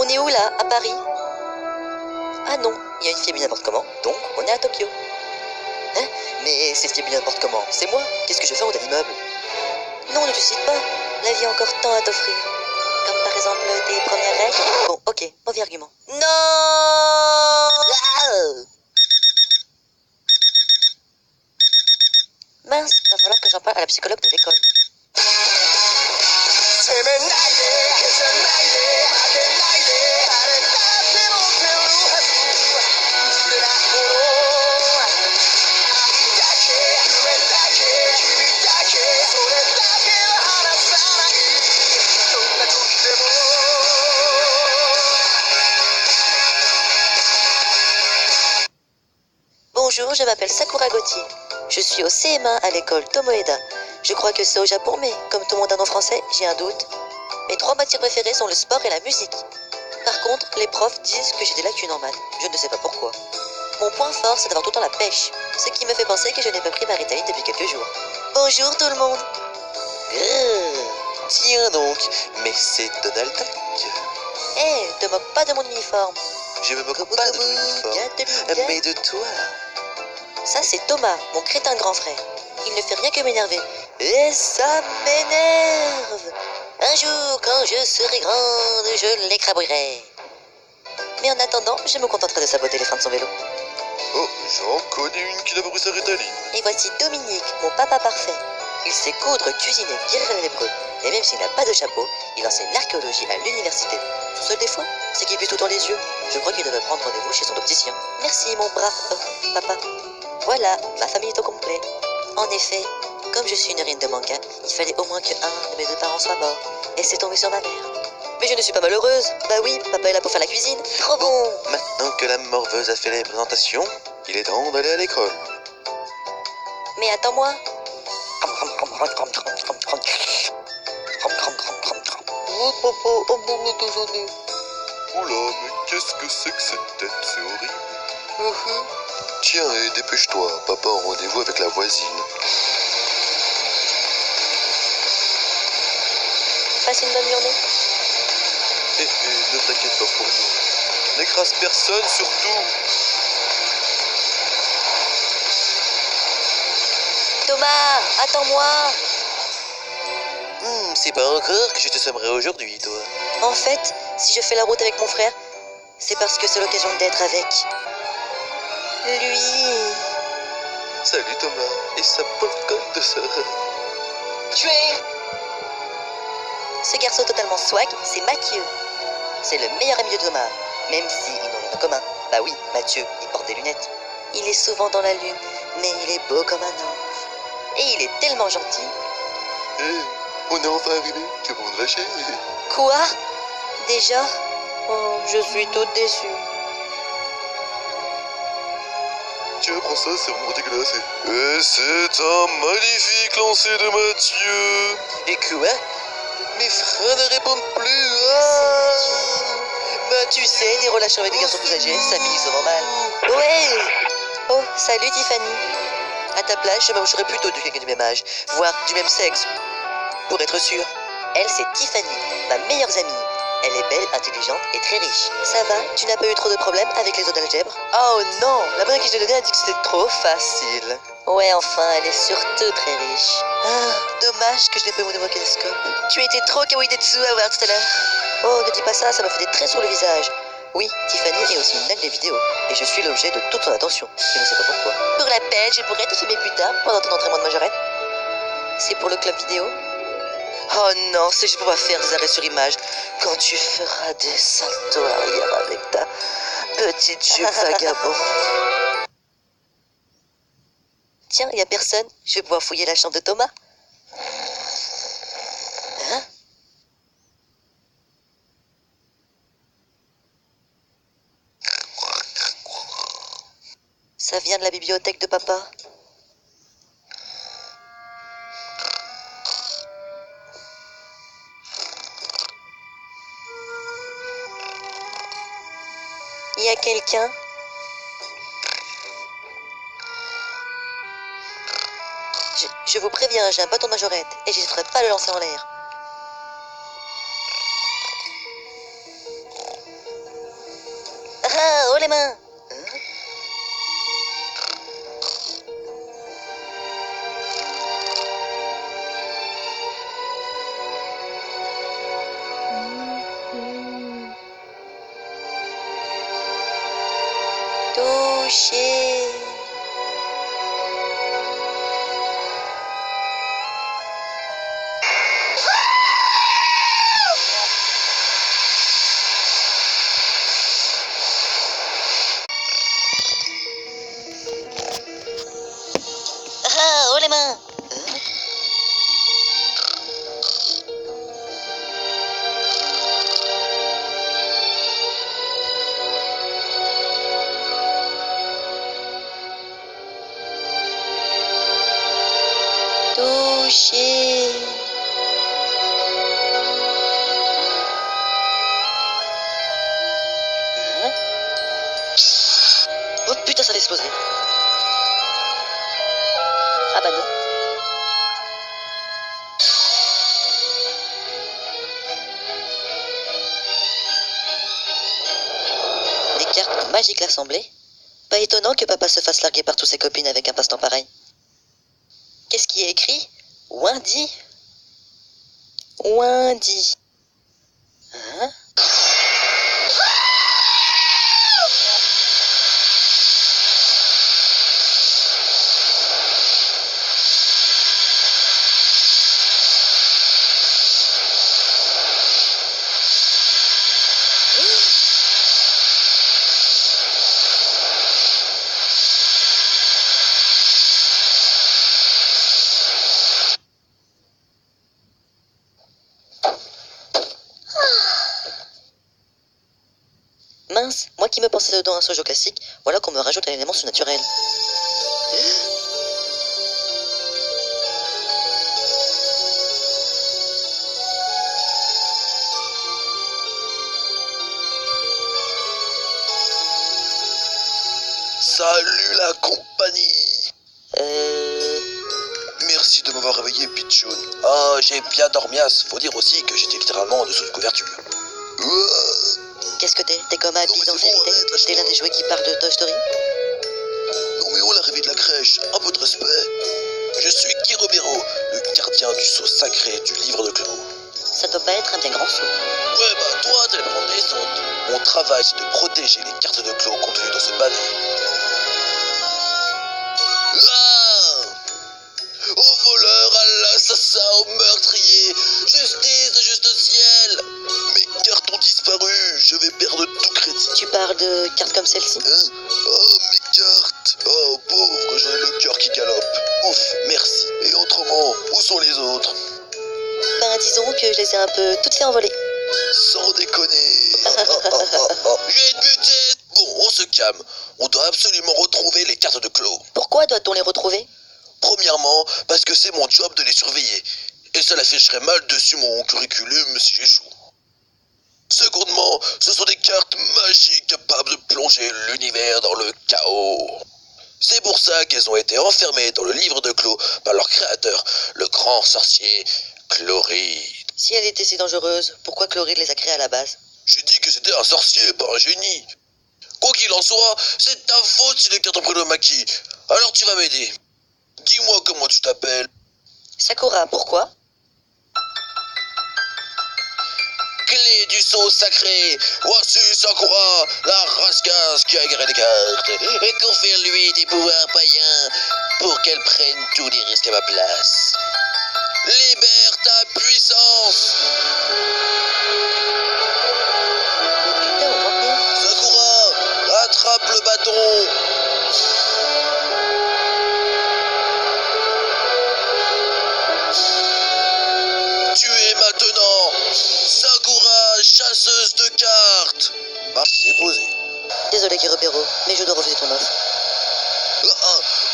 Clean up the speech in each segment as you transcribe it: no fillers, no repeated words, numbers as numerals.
On est où là? À Paris? Ah non, il y a une fille habillée n'importe comment, donc on est à Tokyo. Hein? Mais cette fille habillée n'importe comment, c'est moi. Qu'est-ce que je fais en haut d'un immeuble? Non, ne te cite pas. La vie a encore tant à t'offrir. Comme par exemple tes premières règles. Bon, ok, mauvais argument. Non! Ah! Mince, il va falloir que j'en parle à la psychologue de l'école. Bonjour, je m'appelle Sakura Gauthier. Je suis au CM1 à l'école Tomoeda. Je crois que c'est au Japon, mais comme tout le monde a un nom français, j'ai un doute. Mes 3 matières préférées sont le sport et la musique. Par contre, les profs disent que j'ai des lacunes en maths. Je ne sais pas pourquoi. Mon point fort, c'est d'avoir tout le temps la pêche. Ce qui me fait penser que je n'ai pas pris ma Ritaline depuis quelques jours. Bonjour tout le monde. Tiens donc, mais c'est Donald Duck. Hé, te moque pas de mon uniforme. Je me moque pas de ton uniforme, mais de toi. Ça, c'est Thomas, mon crétin grand frère. Il ne fait rien que m'énerver. Et ça m'énerve. Un jour, quand je serai grande, je l'écrabouillerai. Mais en attendant, je me contenterai de saboter les freins de son vélo. Oh, j'en connais une qui n'a pas pris sa Ritaline. Et voici Dominique, mon papa parfait. Il sait coudre, cuisiner, guérir l'épreuve. Et même s'il n'a pas de chapeau, il enseigne l'archéologie à l'université. Son seul défaut, c'est qu'il pue tout dans les yeux. Je crois qu'il devrait prendre rendez-vous chez son opticien. Merci, mon brave papa. Voilà, ma famille est au complet. En effet, comme je suis une héroïne de manga, il fallait au moins que un de mes 2 parents soit mort. Et c'est tombé sur ma mère. Mais je ne suis pas malheureuse. Bah oui, papa est là pour faire la cuisine. Trop bon. Maintenant que la morveuse a fait les présentations, il est temps d'aller à l'école. Mais attends-moi. Oh papa, un bon déjeuner. Oula, mais qu'est-ce que c'est que cette tête? C'est horrible. Tiens, et dépêche-toi, papa a rendez-vous avec la voisine. Passe une bonne journée. Ne t'inquiète pas pour nous. N'écrase personne, surtout. Thomas, attends-moi. C'est pas encore que je te sommerai aujourd'hui, toi. En fait, si je fais la route avec mon frère, c'est parce que c'est l'occasion d'être avec lui. Salut Thomas, et sa pauvre de sœur. Tu es... Ce garçon totalement swag, c'est Mathieu. C'est le meilleur ami de Thomas, même s'ils n'ont rien en commun. Bah oui, Mathieu, il porte des lunettes. Il est souvent dans la lune, mais il est beau comme un ange. Et il est tellement gentil. On est enfin arrivé, tout le monde lâché. Quoi? Déjà? Oh, je suis toute déçue. Tiens, prends ça, c'est vraiment dégueulasse. Et c'est un magnifique lancer de Mathieu. Et quoi? Mes freins ne répondent plus. Bah tu sais, les relations avec des garçons plus âgés, ça finit souvent mal. Ouais. Oh, salut Tiffany. À ta place, je m'approcherais plutôt de quelqu'un du même âge, voire du même sexe. Pour être sûr. Elle, c'est Tiffany, ma meilleure amie. Elle est belle, intelligente et très riche. Ça va? Tu n'as pas eu trop de problèmes avec les autres d'algèbre? Oh non! La bonne à qui je t'ai donné a dit que c'était trop facile. Ouais, enfin, elle est surtout très riche. Ah, dommage que je n'ai pas eu mon nouveau caméscope. Tu étais trop kawaii Detsu à voir tout à l'heure. Oh, ne dis pas ça, ça m'a fait des traits sur le visage. Oui, Tiffany est aussi une dingue des vidéos. Et je suis l'objet de toute son attention. Je ne sais pas pourquoi. Pour la peine, je pourrais te filmer plus tard pendant ton entraînement de majorette. C'est pour le club vidéo? Oh non, c'est juste pour pas faire des arrêts sur image. Quand tu feras des saltos arrière avec ta petite jupe vagabond. Tiens, il y a personne. Je vais pouvoir fouiller la chambre de Thomas. Hein? Ça vient de la bibliothèque de papa. Il y a quelqu'un? Je vous préviens, j'ai un bâton de majorette et j'hésiterai pas à le lancer en l'air. les mains. Toucher. Ah, oh les mains. Toucher. Oh putain, ça va exploser. Ah bah non. Des cartes magiques assemblées. Pas étonnant que papa se fasse larguer par tous ses copines avec un passe-temps pareil. Qu'est-ce qui est écrit? Wendy. Wendy. Hein? Mince, moi qui me pensais dedans un sojo classique, voilà qu'on me rajoute un élément surnaturel. Salut la compagnie. Merci de m'avoir réveillé, Pichoun. Ah, j'ai bien dormi, faut dire aussi que j'étais littéralement en dessous de couverture. Qu'est-ce que t'es? T'es comme Happy dans Fairy Tail? T'es l'un des jouets qui parle de Toy Story? Non mais oh, l'arrivée de la crèche, un peu de respect. Je suis Guy Romero, le gardien du sceau sacré du livre de Clos. Ça doit pas être un bien grand saut. Ouais bah toi t'es le prendre descente. Mon travail c'est de protéger les cartes de Clos contenues dans ce pavé. Ah! Aux voleurs, à l'assassin, au meurtrier, justice, juste au ciel. Mes cartes ont disparu, je vais perdre tout crédit. Tu parles de cartes comme celle-ci? Hein? Oh, mes cartes. Oh, pauvre, j'en ai le cœur qui galope. Ouf, merci. Et autrement, où sont les autres? Ben disons que je les ai un peu toutes fait envoler. Sans déconner. Je vais te buter. Bon, on se calme. On doit absolument retrouver les cartes de Clos. Pourquoi doit-on les retrouver? Premièrement, parce que c'est mon job de les surveiller. Et ça l'afficherait mal dessus mon curriculum si j'échoue. Secondement, ce sont des cartes magiques capables de plonger l'univers dans le chaos. C'est pour ça qu'elles ont été enfermées dans le livre de Clos par leur créateur, le grand sorcier Chloride. Si elle était si dangereuse, pourquoi Chloride les a créées à la base? J'ai dit que c'était un sorcier, pas un génie. Quoi qu'il en soit, c'est ta faute si les cartes ont pris le maquis. Alors tu vas m'aider. Dis-moi comment tu t'appelles. Sakura, pourquoi? Clé du sceau sacré. Voici Sakura, la rascasse qui a égaré les cartes. Et confère-lui des pouvoirs païens pour qu'elle prenne tous les risques à ma place. Libère ta puissance. Mais putain, on voit rien. Sakura, attrape le bâton. Tu es maintenant Sakura, chasseuse de cartes. Marche déposée. Désolé Kirobero, mais je dois refuser ton offre.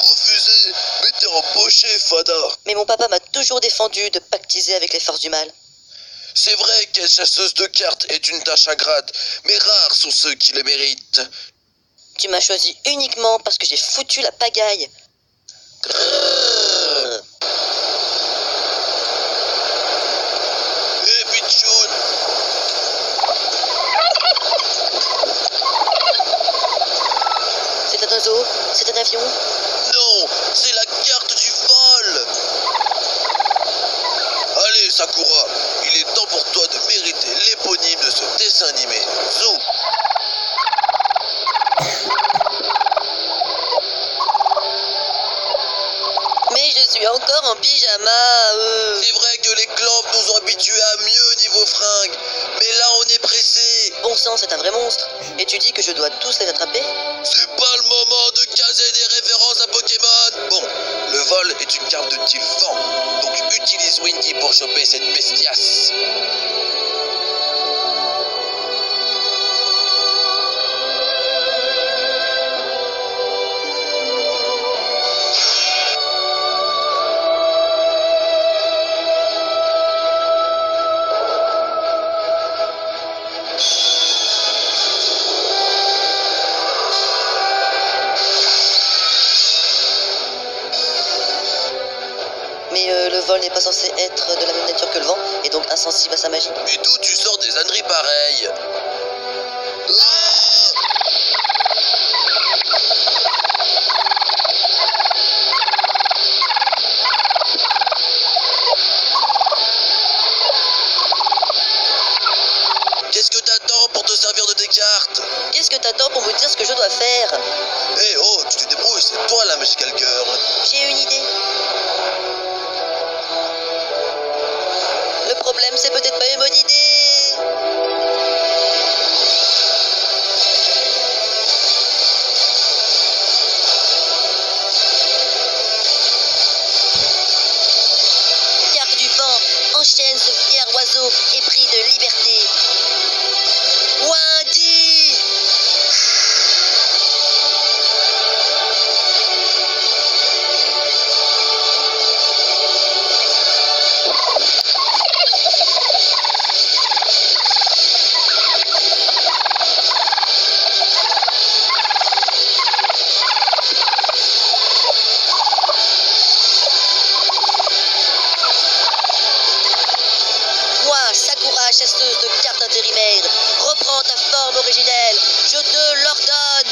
Refusé. Mais t'es embauché, Fada. Mais mon papa m'a toujours défendu de pactiser avec les forces du mal. C'est vrai qu'être chasseuse de cartes est une tâche ingrate, mais rares sont ceux qui le méritent. Tu m'as choisi uniquement parce que j'ai foutu la pagaille. Grrrr. Eh, Pichoun. oiseau? C'est un avion? Non, c'est la carte du vol. Allez, Sakura, il est temps pour toi de mériter l'éponyme de ce dessin animé. Zou. Mais je suis encore en pyjama. C'est vrai que les clampes nous ont habitués à mieux niveau fringues, mais là on est pressé. Bon sang, c'est un vrai monstre. Et tu dis que je dois tous les attraper? C'est pas le moment de caser des références à Pokémon. Bon, le vol est une carte de type vent, donc utilise Windy pour choper cette bestiace. Mais le vol n'est pas censé être de la même nature que le vent, et donc insensible à sa magie. Mais d'où tu sors des âneries pareilles? Qu'est-ce que t'attends pour te servir de tes cartes? Qu'est-ce que t'attends pour me dire ce que je dois faire? Eh oh, tu te débrouilles, c'est toi la Magical Girl. J'ai une idée. Le problème, c'est peut-être pas une bonne idée. Carte du vent, enchaîne ce fier oiseau épris de liberté. Wendy! Moi, Sakura, chasseuse de cartes intérimaires, reprends ta forme originelle, je te l'ordonne.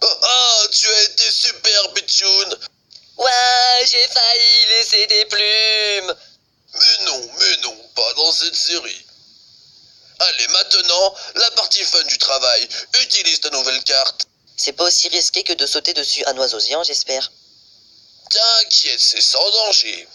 Oh, tu as été super, Pichoun. Ouais, j'ai failli laisser des plumes. Mais non, pas dans cette série. Allez, maintenant, la partie fun du travail. Utilise ta nouvelle carte. C'est pas aussi risqué que de sauter dessus un oiseau géant, j'espère. T'inquiète, c'est sans danger.